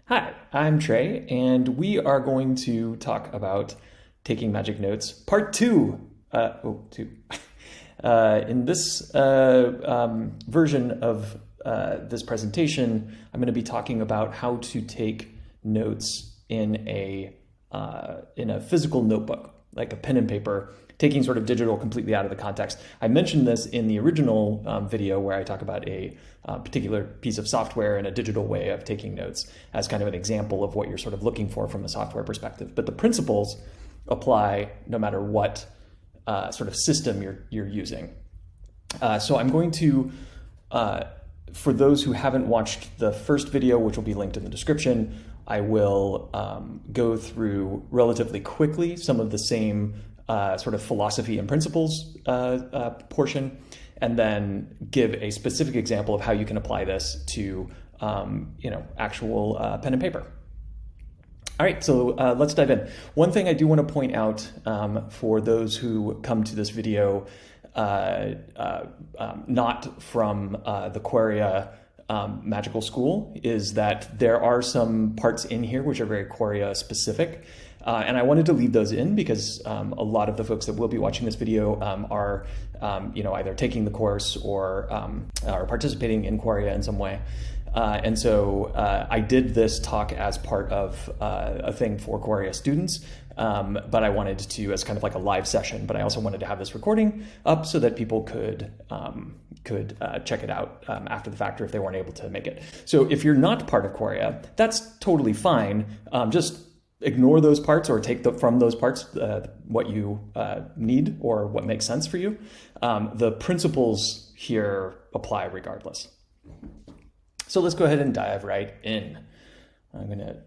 Hi, I'm Trey, and we are going to talk about taking magic notes, part two. Two. In this version of this presentation, I'm going to be talking about how to take notes in a physical notebook, like a pen and paper, taking sort of digital completely out of the context. I mentioned this in the original video where I talk about a particular piece of software and a digital way of taking notes as kind of an example of what you're sort of looking for from a software perspective. But the principles apply no matter what sort of system you're using. So I'm going to, for those who haven't watched the first video, which will be linked in the description, I will go through relatively quickly some of the same sort of philosophy and principles portion, and then give a specific example of how you can apply this to actual pen and paper. All right, so let's dive in. One thing I do want to point out for those who come to this video not from the Quaria magical school is that there are some parts in here which are very Quaria specific. And I wanted to leave those in because a lot of the folks that will be watching this video are either taking the course or are participating in Quaria in some way. And so I did this talk as part of a thing for Quaria students, but I wanted to, as kind of like a live session, but I also wanted to have this recording up so that people could check it out after the fact, or if they weren't able to make it. So if you're not part of Quaria, that's totally fine. Just ignore those parts or take from those parts what you need or what makes sense for you. The principles here apply regardless. So let's go ahead and dive right in. I'm going to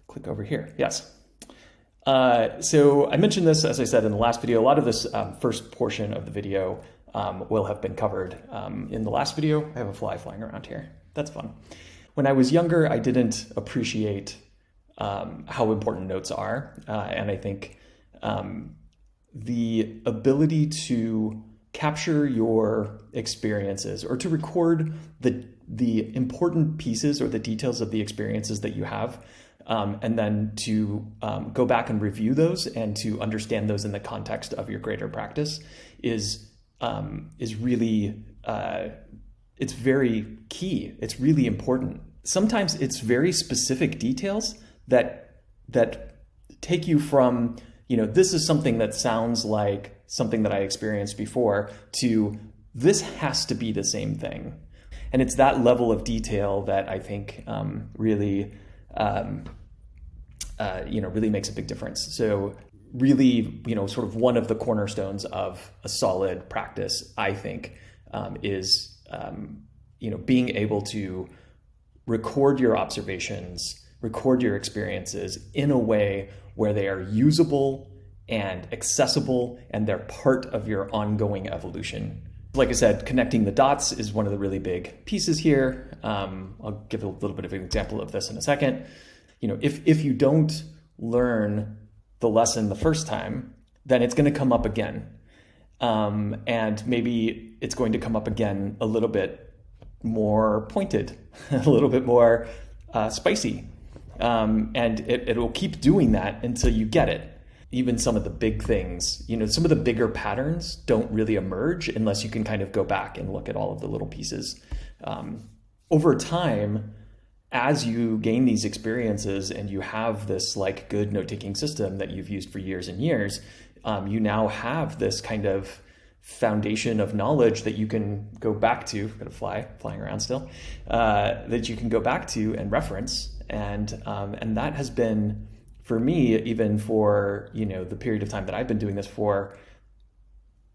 click over here. Yes. So I mentioned this, as I said in the last video. A lot of this first portion of the video will have been covered in the last video. I have a fly flying around here. That's fun. When I was younger, I didn't appreciate how important notes are. And I think the ability to capture your experiences or to record the important pieces or the details of the experiences that you have, and then to go back and review those and to understand those in the context of your greater practice is really, it's very key. It's really important. Sometimes it's very specific details that take you from, this is something that sounds like something that I experienced before to this has to be the same thing. And it's that level of detail that I think really makes a big difference. So really, sort of one of the cornerstones of a solid practice, I think, is being able to record your observations, record your experiences in a way where they are usable and accessible and they're part of your ongoing evolution. Like I said, connecting the dots is one of the really big pieces here. I'll give a little bit of an example of this in a second. If you don't learn the lesson the first time, then it's going to come up again. And maybe it's going to come up again a little bit more pointed, a little bit more spicy. And it will keep doing that until you get it. Even some of the big things, some of the bigger patterns don't really emerge unless you can kind of go back and look at all of the little pieces. Over time, as you gain these experiences and you have this like good note-taking system that you've used for years and years, you now have this kind of foundation of knowledge that you can go back to, got a flying around still, that you can go back to and reference. And that has been, for me, even for, the period of time that I've been doing this for,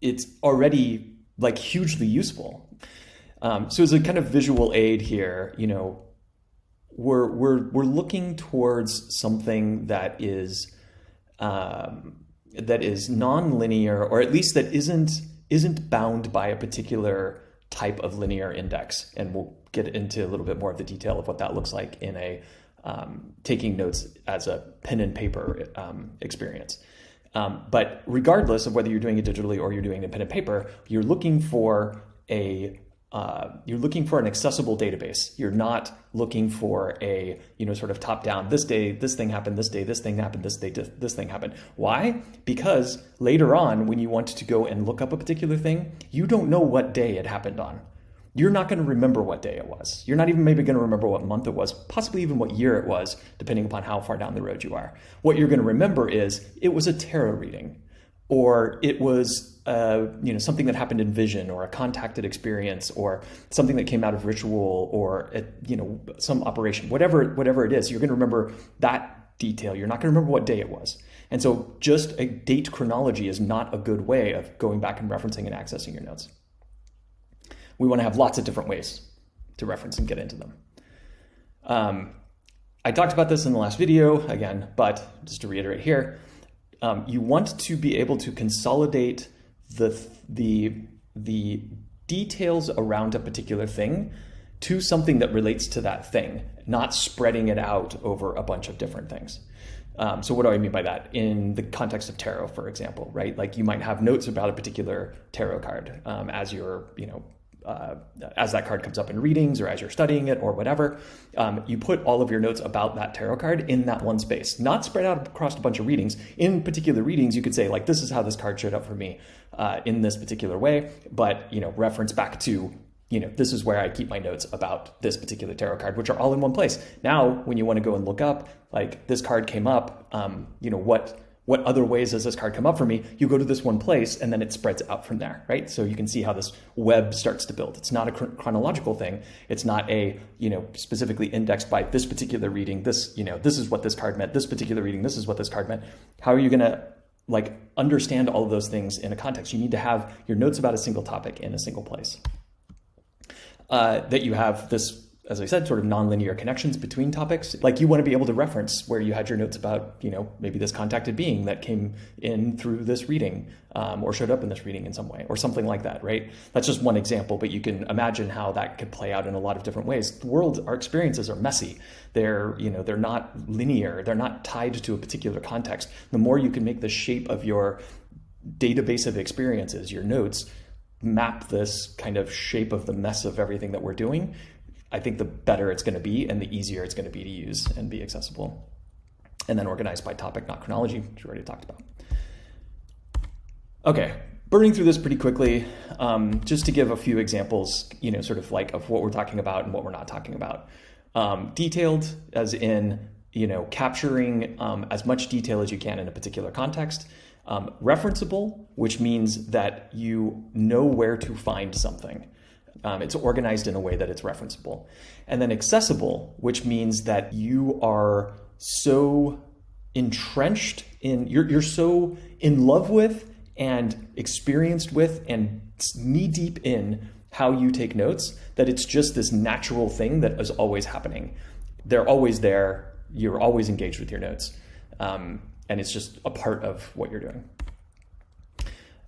it's already like hugely useful. So as a kind of visual aid here, we're looking towards something that is non-linear, or at least that isn't bound by a particular type of linear index. And we'll get into a little bit more of the detail of what that looks like in a taking notes as a pen and paper experience. But regardless of whether you're doing it digitally or you're doing it pen and paper, you're looking for a you're looking for an accessible database. You're not looking for a, sort of top down, this day, this thing happened, this day, this thing happened, this day, this thing happened. Why? Because later on, when you want to go and look up a particular thing, you don't know what day it happened on. You're not going to remember what day it was. You're not even maybe going to remember what month it was, possibly even what year it was, depending upon how far down the road you are. What you're going to remember is it was a tarot reading, or it was something that happened in vision, or a contacted experience, or something that came out of ritual, or some operation, whatever it is. You're going to remember that detail. You're not going to remember what day it was. And so just a date chronology is not a good way of going back and referencing and accessing your notes. We want to have lots of different ways to reference and get into them. I talked about this in the last video again, but just to reiterate here, you want to be able to consolidate the details around a particular thing to something that relates to that thing, not spreading it out over a bunch of different things. So what do I mean by that? In the context of tarot, for example, right? Like you might have notes about a particular tarot card as you're, as that card comes up in readings, or as you're studying it, or whatever, you put all of your notes about that tarot card in that one space, not spread out across a bunch of readings. In particular readings, you could say, like, this is how this card showed up for me in this particular way, but, reference back to, this is where I keep my notes about this particular tarot card, which are all in one place. Now, when you want to go and look up, like, this card came up, what other ways does this card come up for me? You go to this one place and then it spreads out from there, right? So you can see how this web starts to build. It's not a chronological thing. It's not a, specifically indexed by this particular reading. This is what this card meant. This particular reading, this is what this card meant. How are you going to understand all of those things in a context? You need to have your notes about a single topic in a single place. That you have this, as I said, sort of nonlinear connections between topics. Like you want to be able to reference where you had your notes about, maybe this contacted being that came in through this reading, or showed up in this reading in some way, or something like that, right? That's just one example, but you can imagine how that could play out in a lot of different ways. The world, our experiences are messy. They're not linear. They're not tied to a particular context. The more you can make the shape of your database of experiences, your notes, map this kind of shape of the mess of everything that we're doing, I think the better it's going to be and the easier it's going to be to use and be accessible. And then organized by topic, not chronology, which we already talked about. Okay, burning through this pretty quickly, just to give a few examples, sort of like of what we're talking about and what we're not talking about. Detailed, as in, capturing as much detail as you can in a particular context. Referenceable, which means that you know where to find something. It's organized in a way that it's referenceable. And then accessible, which means that you are so entrenched in, you're so in love with and experienced with and knee deep in how you take notes that it's just this natural thing that is always happening. They're always there. You're always engaged with your notes. And it's just a part of what you're doing.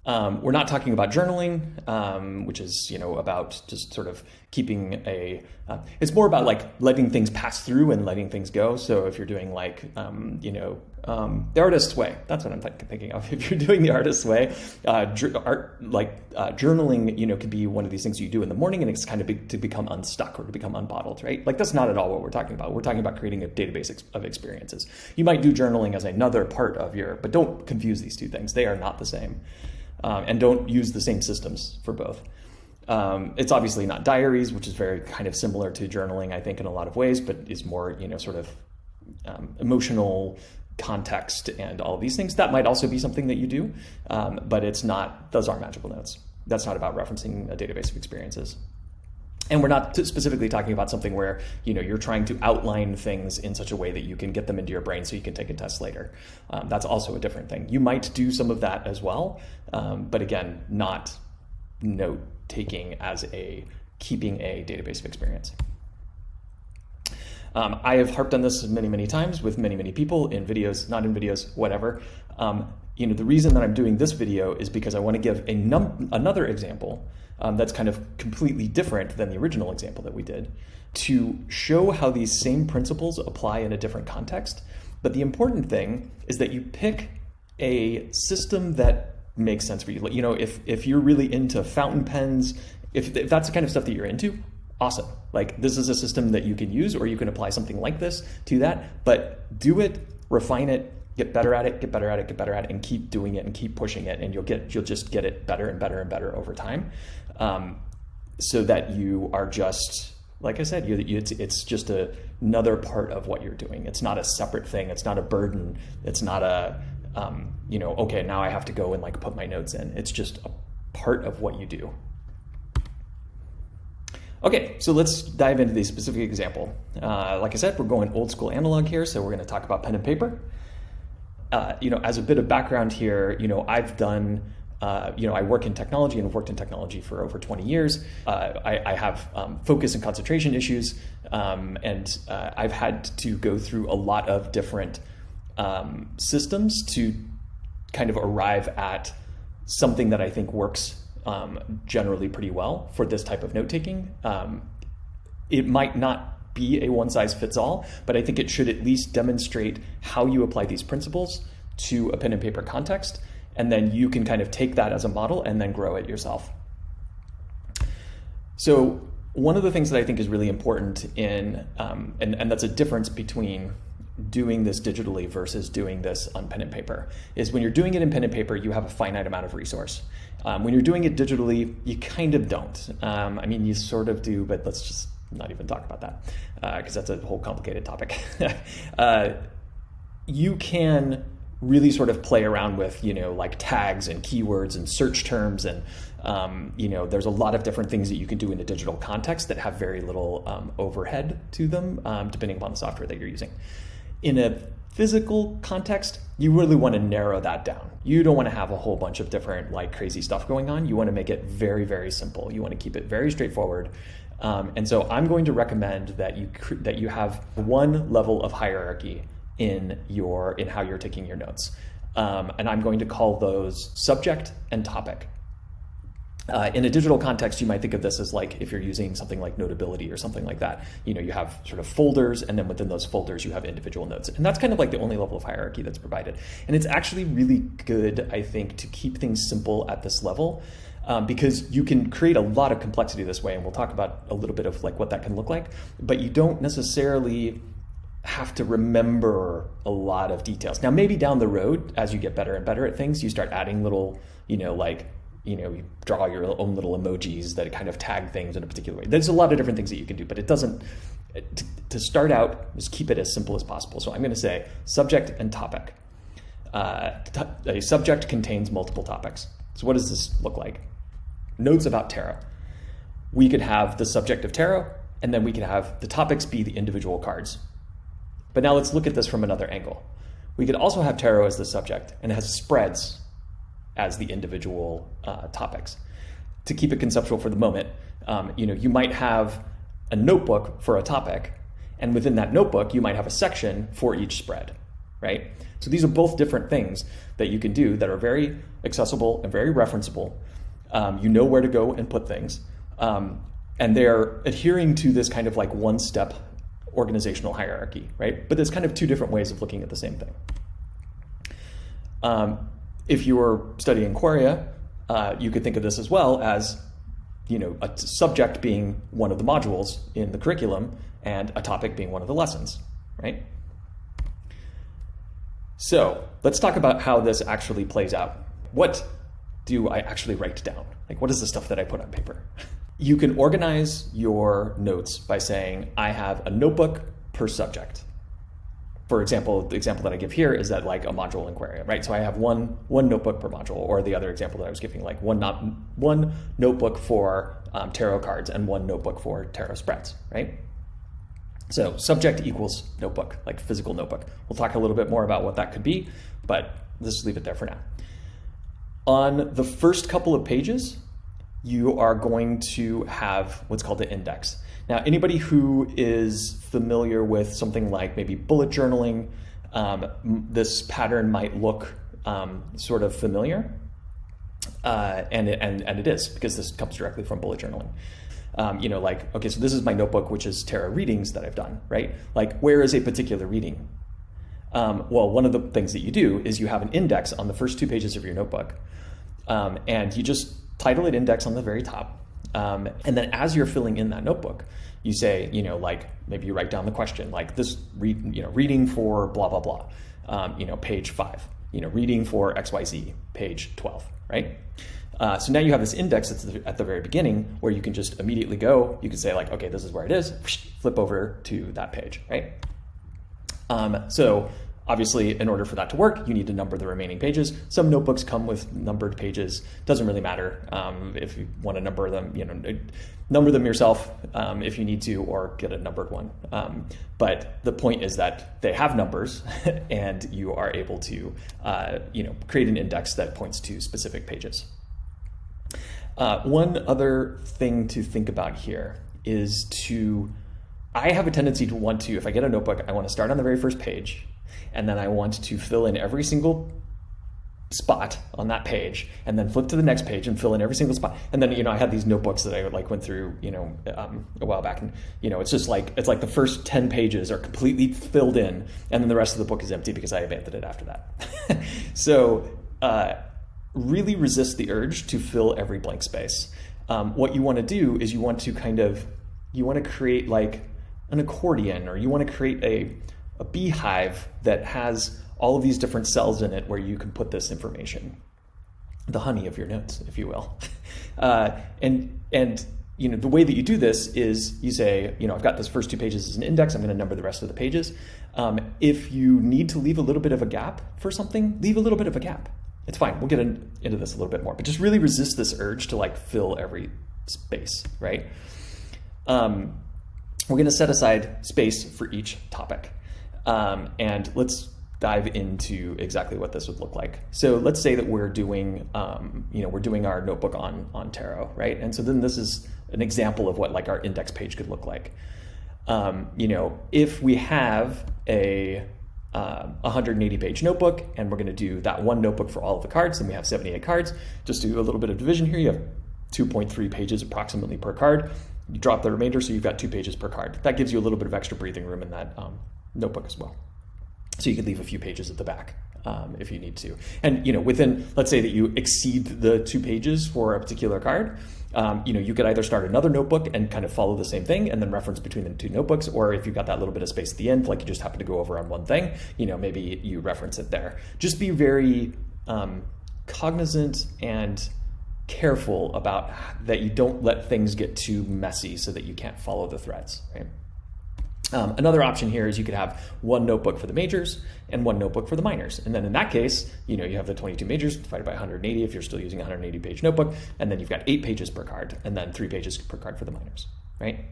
We're not talking about journaling, which is, about just sort of keeping it's more about like letting things pass through and letting things go. So if you're doing the artist's way, that's what I'm thinking of. If you're doing the artist's way, journaling, could be one of these things you do in the morning and it's kind of to become unstuck or to become unbottled, right? Like that's not at all what we're talking about. We're talking about creating a database of experiences. You might do journaling as another part of but don't confuse these two things. They are not the same. And don't use the same systems for both. It's obviously not diaries, which is very kind of similar to journaling, I think, in a lot of ways, but is more, sort of emotional context and all of these things. That might also be something that you do, but it's not, those aren't magical notes. That's not about referencing a database of experiences. And we're not specifically talking about something where, you're trying to outline things in such a way that you can get them into your brain so you can take a test later. That's also a different thing. You might do some of that as well, but again, not note taking as keeping a database of experience. I have harped on this many, many times with many, many people in videos, not in videos, whatever. The reason that I'm doing this video is because I want to give another example that's kind of completely different than the original example that we did, to show how these same principles apply in a different context. But the important thing is that you pick a system that makes sense for you. If you're really into fountain pens If that's the kind of stuff that you're into, awesome. Like, this is a system that you can use, or you can apply something like this to that, but do it, refine it, get better at it, get better at it, get better at it, and keep doing it and keep pushing it. And you'll just get it better and better and better over time. So that you are just, like I said, it's just another part of what you're doing. It's not a separate thing. It's not a burden. It's not a, okay, now I have to go and like put my notes in. It's just a part of what you do. Okay, so let's dive into the specific example. Like I said, we're going old school analog here, so we're going to talk about pen and paper. As a bit of background here, I've done, I work in technology and have worked in technology for over 20 years. I have focus and concentration issues, and I've had to go through a lot of different systems to kind of arrive at something that I think works generally pretty well for this type of note-taking. It might not be a one-size-fits-all, but I think it should at least demonstrate how you apply these principles to a pen and paper context, and then you can kind of take that as a model and then grow it yourself. So one of the things that I think is really important in, and that's a difference between doing this digitally versus doing this on pen and paper, is when you're doing it in pen and paper, you have a finite amount of resource. When you're doing it digitally, you kind of don't. You sort of do, but let's just not even talk about that, because that's a whole complicated topic. You can really sort of play around with, like tags and keywords and search terms. And, there's a lot of different things that you can do in a digital context that have very little overhead to them, depending upon the software that you're using. In a physical context, you really want to narrow that down. You don't want to have a whole bunch of different like crazy stuff going on. You want to make it very, very simple. You want to keep it very straightforward. And so I'm going to recommend that you have one level of hierarchy in how you're taking your notes. And I'm going to call those subject and topic. In a digital context, you might think of this as like if you're using something like Notability or something like that. You have sort of folders, and then within those folders, you have individual notes. And that's kind of like the only level of hierarchy that's provided. And it's actually really good, I think, to keep things simple at this level, because you can create a lot of complexity this way. And we'll talk about a little bit of like what that can look like. But you don't necessarily have to remember a lot of details. Now, maybe down the road, as you get better and better at things, you start adding little, you draw your own little emojis that kind of tag things in a particular way. There's a lot of different things that you can do, but it doesn't, to start out, just keep it as simple as possible. So I'm going to say subject and topic. A subject contains multiple topics. So what does this look like? Notes about tarot. We could have the subject of tarot, and then we could have the topics be the individual cards. But now let's look at this from another angle. We could also have tarot as the subject, and it has spreads as the individual topics. To keep it conceptual for the moment, you might have a notebook for a topic, and within that notebook, you might have a section for each spread, right? So these are both different things that you can do that are very accessible and very referenceable. You know where to go and put things, and they're adhering to this kind of like one-step organizational hierarchy, right? But there's kind of two different ways of looking at the same thing. If you were studying Quaria, you could think of this as well as, a subject being one of the modules in the curriculum and a topic being one of the lessons, right? So let's talk about how this actually plays out. What do I actually write down? Like, what is the stuff that I put on paper? You can organize your notes by saying, I have a notebook per subject. For example, the example that I give here is that like a module in Quaria, right? So I have one notebook per module, or the other example that I was giving, like one notebook for tarot cards and one notebook for tarot spreads, right? So subject equals notebook, like physical notebook. We'll talk a little bit more about what that could be, but let's just leave it there for now. On the first couple of pages, you are going to have what's called the index. Now, anybody who is familiar with something like maybe bullet journaling, this pattern might look sort of familiar, and it is, because this comes directly from bullet journaling. Okay, so this is my notebook, which is tarot readings that I've done, right? Like, where is a particular reading? Well, one of the things that you do is you have an index on the first 2 pages of your notebook, and you just title it index on the very top. And then as you're filling in that notebook, you say, like maybe you write down the question, like this, reading for blah, blah, blah, page 5, reading for XYZ, page 12, right? So now you have this index at the very beginning where you can just immediately go, you can say like, okay, this is where it is, flip over to that page, right? So obviously, in order for that to work, you need to number the remaining pages. Some notebooks come with numbered pages. Doesn't really matter if you want to number them. Number them yourself if you need to, or get a numbered one. But the point is that they have numbers, and you are able to, create an index that points to specific pages. One other thing to think about here is I have a tendency to want to, if I get a notebook, I want to start on the very first page. And then I want to fill in every single spot on that page, and then flip to the next page and fill in every single spot. And then, I had these notebooks that I went through, a while back, and, it's just like, it's like the first 10 pages are completely filled in, and then the rest of the book is empty because I abandoned it after that. So, really resist the urge to fill every blank space. What you want to do is you want to create like an accordion, or you want to create a beehive that has all of these different cells in it where you can put this information, the honey of your notes, if you will. And the way that you do this is you say, I've got this first 2 pages as an index, I'm going to number the rest of the pages. If you need to leave a little bit of a gap for something, leave a little bit of a gap. It's fine. We'll get into this a little bit more, but just really resist this urge to like fill every space, right? We're going to set aside space for each topic. And let's dive into exactly what this would look like. So let's say that we're doing, we're doing our notebook on tarot, right? And so then this is an example of what like our index page could look like. If we have a 180-page notebook, and we're going to do that one notebook for all of the cards, and we have 78 cards, just do a little bit of division here. You have 2.3 pages approximately per card. You drop the remainder, so you've got 2 pages per card. That gives you a little bit of extra breathing room in that notebook as well. So you could leave a few pages at the back if you need to. And within, let's say that you exceed the 2 pages for a particular card, you could either start another notebook and kind of follow the same thing and then reference between the 2 notebooks, or if you've got that little bit of space at the end, like you just happen to go over on one thing, maybe you reference it there. Just be very cognizant and careful about that you don't let things get too messy so that you can't follow the threads, right? Another option here is you could have one notebook for the majors and one notebook for the minors. And then in that case, you have the 22 majors divided by 180 if you're still using a 180-page notebook, and then you've got 8 pages per card, and then 3 pages per card for the minors, right?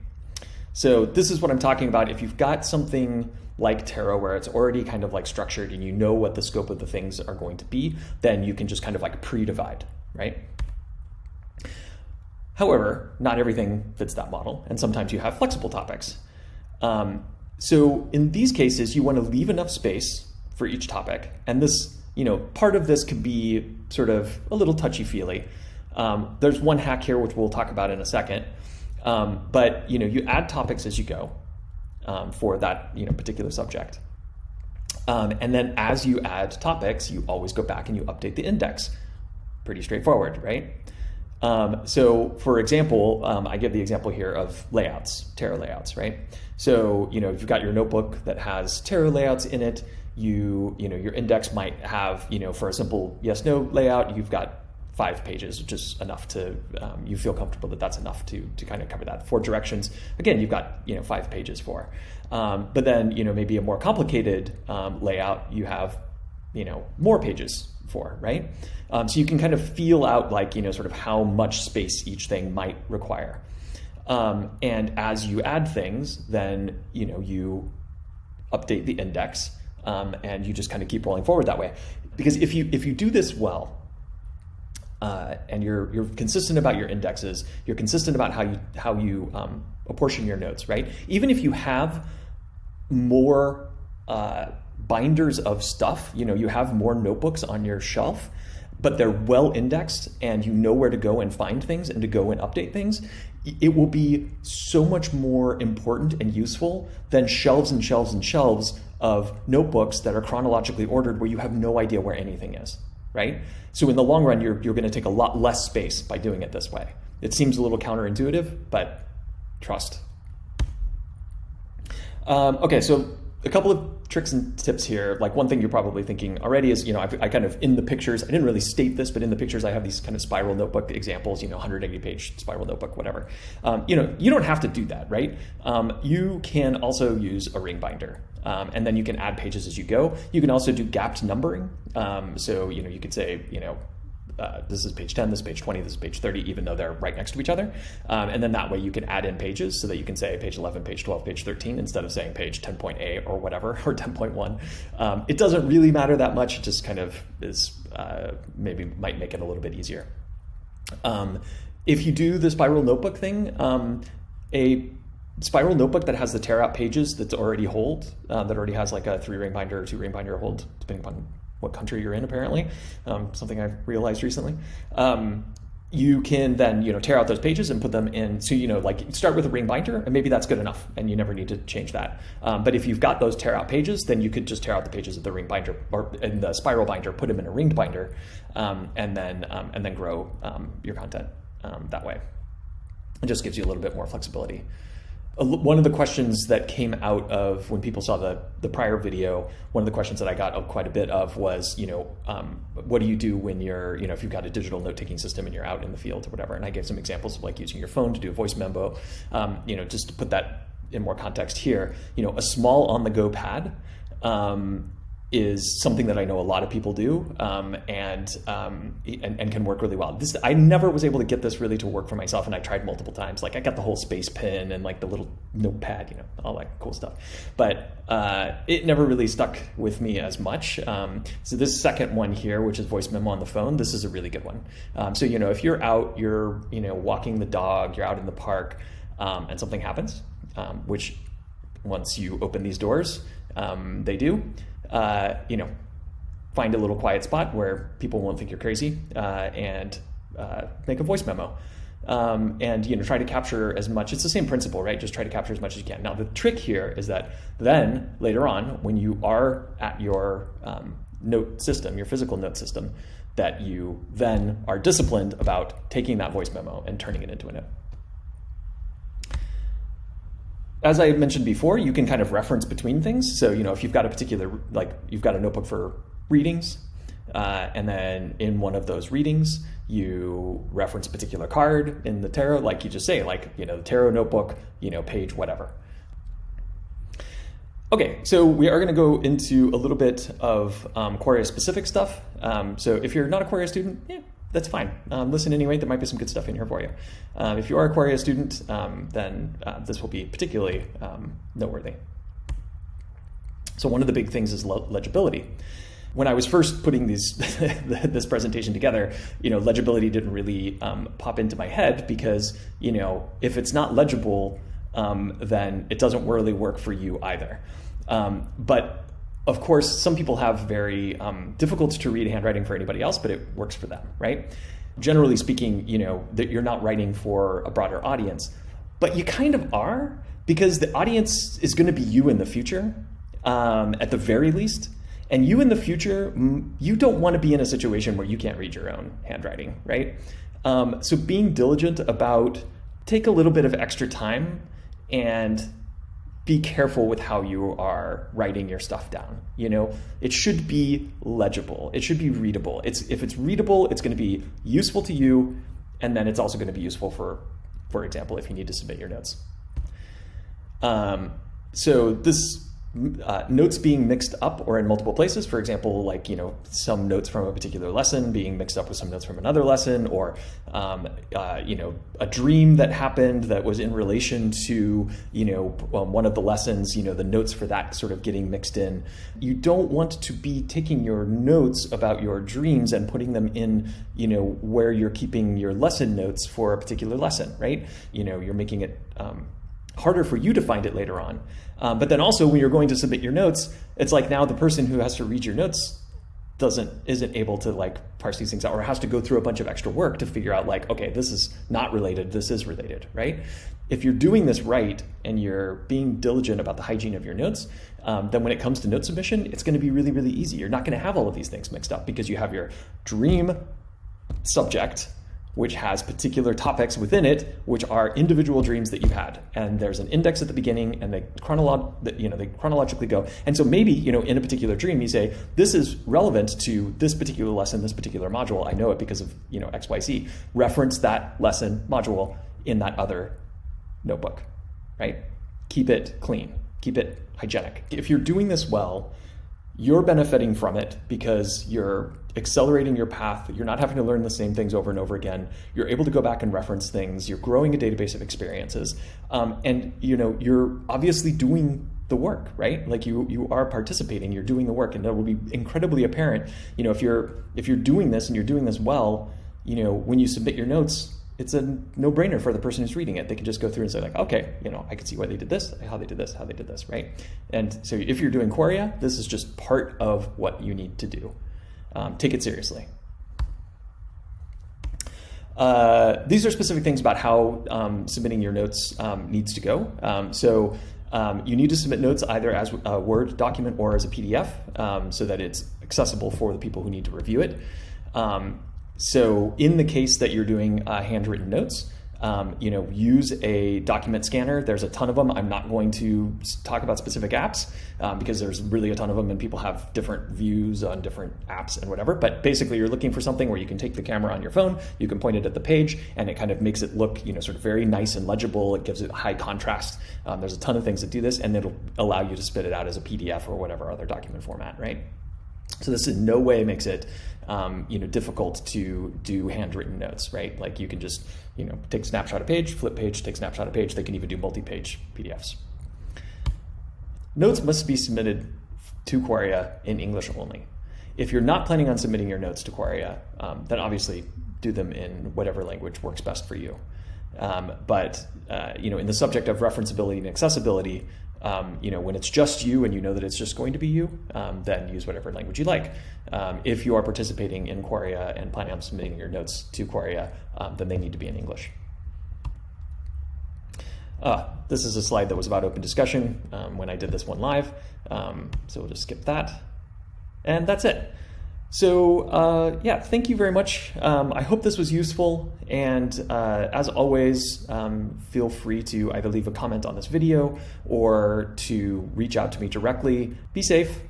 So this is what I'm talking about. If you've got something like tarot where it's already kind of like structured and you know what the scope of the things are going to be, then you can just kind of like pre-divide, right? However, not everything fits that model, and sometimes you have flexible topics. So in these cases, you want to leave enough space for each topic. And this, part of this could be sort of a little touchy-feely. There's one hack here, which we'll talk about in a second. But, you add topics as you go for that, particular subject. And then as you add topics, you always go back and you update the index. Pretty straightforward, right? So for example, I give the example here of layouts, tarot layouts, right? So, if you've got your notebook that has tarot layouts in it, your index might have, for a simple yes/no layout, you've got 5 pages, which is enough to, you feel comfortable that that's enough to kind of cover that. For directions, again, you've got, 5 pages for. But then, maybe a more complicated layout, you have, more pages for, right? So you can kind of feel out like, sort of how much space each thing might require. And as you add things, then, you update the index and you just kind of keep rolling forward that way. Because if you do this well, and you're consistent about your indexes, you're consistent about how you apportion your notes, right? Even if you have more binders of stuff, you have more notebooks on your shelf, but they're well indexed and you know where to go and find things and to go and update things, it will be so much more important and useful than shelves and shelves and shelves of notebooks that are chronologically ordered where you have no idea where anything is, right? So in the long run, you're going to take a lot less space by doing it this way. It seems a little counterintuitive, but trust. Okay, so a couple of tricks and tips here. Like one thing you're probably thinking already is, I kind of, in the pictures, I didn't really state this, but in the pictures I have these kind of spiral notebook examples, 180 page spiral notebook, whatever. You don't have to do that, right? You can also use a ring binder. And then you can add pages as you go. You can also do gapped numbering. So, you could say, this is page 10, this is page 20, this is page 30, even though they're right next to each other. And then that way you can add in pages so that you can say page 11, page 12, page 13, instead of saying page 10.8 or whatever, or 10.1. It doesn't really matter that much. It just kind of is, maybe might make it a little bit easier. If you do the spiral notebook thing, a spiral notebook that has the tear out pages that's already hold, that already has like a 3-ring binder or 2-ring binder hold, depending upon what country you're in, apparently, something I've realized recently. You can then, tear out those pages and put them in. So, like start with a ring binder, and maybe that's good enough, and you never need to change that. But if you've got those tear out pages, then you could just tear out the pages of the ring binder or in the spiral binder, put them in a ringed binder, and then grow your content that way. It just gives you a little bit more flexibility. One of the questions that came out of when people saw the prior video, one of the questions that I got quite a bit of was, what do you do when you're, if you've got a digital note-taking system and you're out in the field or whatever? And I gave some examples of like using your phone to do a voice memo. Just to put that in more context here, a small on-the-go pad is something that I know a lot of people do, and can work really well. I never was able to get this really to work for myself, and I tried multiple times. Like I got the whole space pen and like the little notepad, all that cool stuff, but it never really stuck with me as much. So this second one here, which is voice memo on the phone, this is a really good one. So if you're out, you're walking the dog, you're out in the park, and something happens, which once you open these doors, they do. Find a little quiet spot where people won't think you're crazy, and make a voice memo. And try to capture as much. It's the same principle, right? Just try to capture as much as you can. Now the trick here is that then later on, when you are at your note system, your physical note system, that you then are disciplined about taking that voice memo and turning it into a note. As I mentioned before, you can kind of reference between things. So, if you've got a particular, like you've got a notebook for readings, and then in one of those readings, you reference a particular card in the tarot, like you just say, like, the tarot notebook, page, whatever. Okay, so we are going to go into a little bit of Quaria specific stuff. So if you're not a Quaria student, that's fine. Listen anyway, there might be some good stuff in here for you. If you are a Quaria student, then this will be particularly noteworthy. So one of the big things is legibility. When I was first putting this presentation together, legibility didn't really pop into my head because, if it's not legible, then it doesn't really work for you either. But of course, some people have very difficult to read handwriting for anybody else, but it works for them, right? Generally speaking, that you're not writing for a broader audience, but you kind of are, because the audience is going to be you in the future, at the very least. And you in the future, you don't want to be in a situation where you can't read your own handwriting, right? So being diligent about, take a little bit of extra time and be careful with how you are writing your stuff down. It should be legible. It should be readable. If it's readable, it's going to be useful to you, and then it's also going to be useful for example, if you need to submit your notes. So this notes being mixed up or in multiple places, for example, like, some notes from a particular lesson being mixed up with some notes from another lesson, or, a dream that happened that was in relation to, one of the lessons, the notes for that sort of getting mixed in. You don't want to be taking your notes about your dreams and putting them in, where you're keeping your lesson notes for a particular lesson, right? You're making it harder for you to find it later on. But then also when you're going to submit your notes, it's like now the person who has to read your notes isn't able to like parse these things out, or has to go through a bunch of extra work to figure out like, okay, this is not related, this is related, right? If you're doing this right and you're being diligent about the hygiene of your notes, then when it comes to note submission, it's going to be really, really easy. You're not going to have all of these things mixed up because you have your dream subject which has particular topics within it, which are individual dreams that you've had. And there's an index at the beginning, and they chronologically go. And so maybe, in a particular dream, you say, this is relevant to this particular lesson, this particular module. I know it because of, X, Y, Z. Reference that lesson module in that other notebook, right? Keep it clean, keep it hygienic. If you're doing this well, you're benefiting from it because you're accelerating your path. You're not having to learn the same things over and over again. You're able to go back and reference things. You're growing a database of experiences. And you're obviously doing the work, right? Like you are participating, you're doing the work, and that will be incredibly apparent. If you're doing this and you're doing this well, when you submit your notes, it's a no-brainer for the person who's reading it. They can just go through and say like, okay, I can see why they did this, how they did this, right? And so if you're doing Quaria, this is just part of what you need to do. Take it seriously. These are specific things about how submitting your notes needs to go. So you need to submit notes either as a Word document or as a PDF so that it's accessible for the people who need to review it. So in the case that you're doing handwritten notes, use a document scanner. There's a ton of them. I'm not going to talk about specific apps because there's really a ton of them and people have different views on different apps and whatever. But basically you're looking for something where you can take the camera on your phone, you can point it at the page, and it kind of makes it look, sort of very nice and legible. It gives it high contrast. There's a ton of things that do this, and it'll allow you to spit it out as a PDF or whatever other document format, right? So this in no way makes it, difficult to do handwritten notes, right? Like you can just, take a snapshot of page, flip page, take a snapshot of page. They can even do multi-page PDFs. Notes must be submitted to Quaria in English only. If you're not planning on submitting your notes to Quaria, then obviously do them in whatever language works best for you. But in the subject of referenceability and accessibility, when it's just you and you know that it's just going to be you, then use whatever language you like. If you are participating in Quaria and planning on submitting your notes to Quaria, then they need to be in English. This is a slide that was about open discussion when I did this one live, so we'll just skip that. And that's it. So thank you very much. I hope this was useful, and as always, feel free to either leave a comment on this video or to reach out to me directly. Be safe,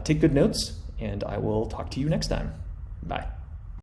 take good notes, and I will talk to you next time. Bye.